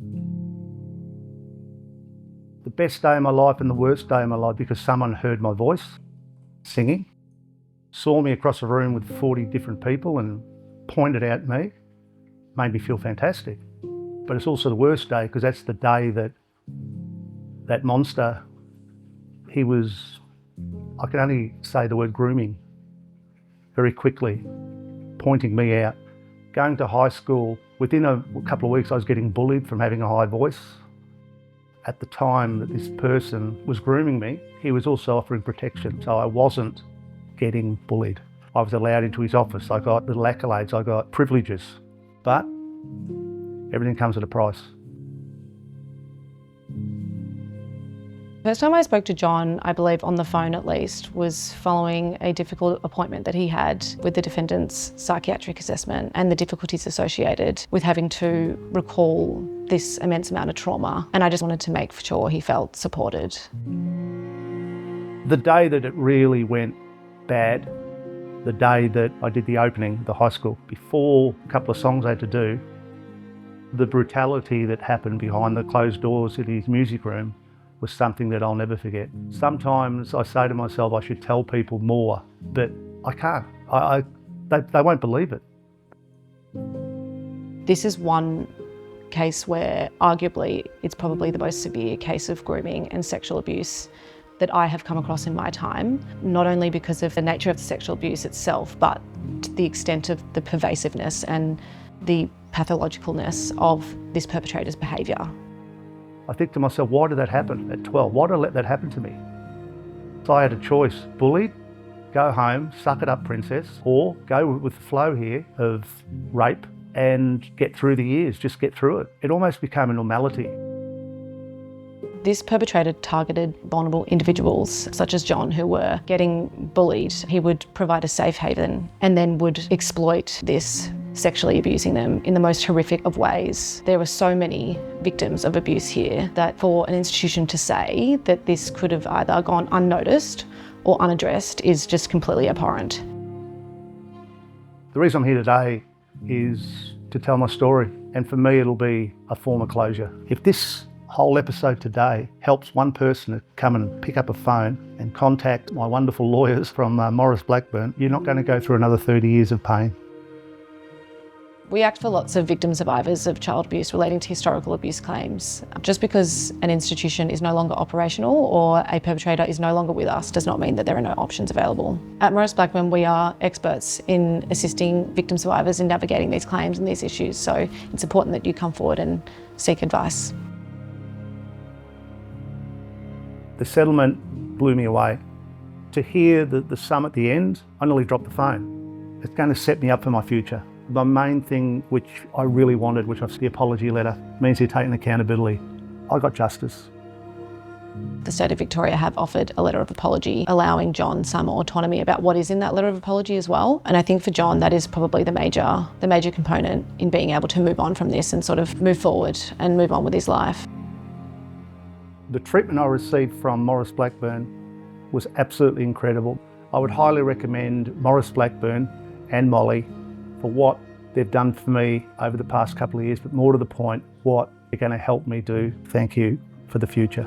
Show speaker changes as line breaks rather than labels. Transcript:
The best day of my life and the worst day of my life because someone heard my voice singing, saw me across a room with 40 different people and pointed out at me, made me feel fantastic. But it's also the worst day because that's the day that that monster, he was, I can only say the word grooming very quickly, pointing me out. Going to high school, within a couple of weeks I was getting bullied from having a high voice. At the time that this person was grooming me, he was also offering protection, so I wasn't getting bullied. I was allowed into his office, I got little accolades, I got privileges, but everything comes at a price.
First time I spoke to John, I believe on the phone at least, was following a difficult appointment that he had with the defendant's psychiatric assessment and the difficulties associated with having to recall this immense amount of trauma. And I just wanted to make sure he felt supported.
The day that it really went bad, the day that I did the opening of the high school, before a couple of songs I had to do, the brutality that happened behind the closed doors in his music room was something that I'll never forget. Sometimes I say to myself I should tell people more, but I can't. They won't believe it.
This is one case where arguably it's probably the most severe case of grooming and sexual abuse that I have come across in my time, not only because of the nature of the sexual abuse itself, but to the extent of the pervasiveness and the pathologicalness of this perpetrator's behaviour.
I think to myself, why did that happen at 12? Why did I let that happen to me? So I had a choice, bullied, go home, suck it up princess, or go with the flow here of rape and get through the years, just get through it. It almost became a normality.
This perpetrator targeted vulnerable individuals, such as John, who were getting bullied. He would provide a safe haven and then would exploit this, sexually abusing them in the most horrific of ways. There were so many victims of abuse here that for an institution to say that this could have either gone unnoticed or unaddressed is just completely abhorrent.
The reason I'm here today is to tell my story, and for me it'll be a form of closure. If this whole episode today helps one person to come and pick up a phone and contact my wonderful lawyers from Maurice Blackburn, you're not going to go through another 30 years of pain.
We act for lots of victim survivors of child abuse relating to historical abuse claims. Just because an institution is no longer operational or a perpetrator is no longer with us does not mean that there are no options available. At Maurice Blackburn, we are experts in assisting victim survivors in navigating these claims and these issues, so it's important that you come forward and seek advice.
The settlement blew me away. To hear the sum at the end, I nearly dropped the phone. It's going to set me up for my future. The main thing which I really wanted, which was the apology letter, means you're taking accountability. I got justice.
The State of Victoria have offered a letter of apology, allowing John some autonomy about what is in that letter of apology as well. And I think for John, that is probably the major component in being able to move on from this and sort of move forward and move on with his life.
The treatment I received from Maurice Blackburn was absolutely incredible. I would highly recommend Maurice Blackburn and Molly for what they've done for me over the past couple of years, but more to the point, what they're going to help me do. Thank you for the future.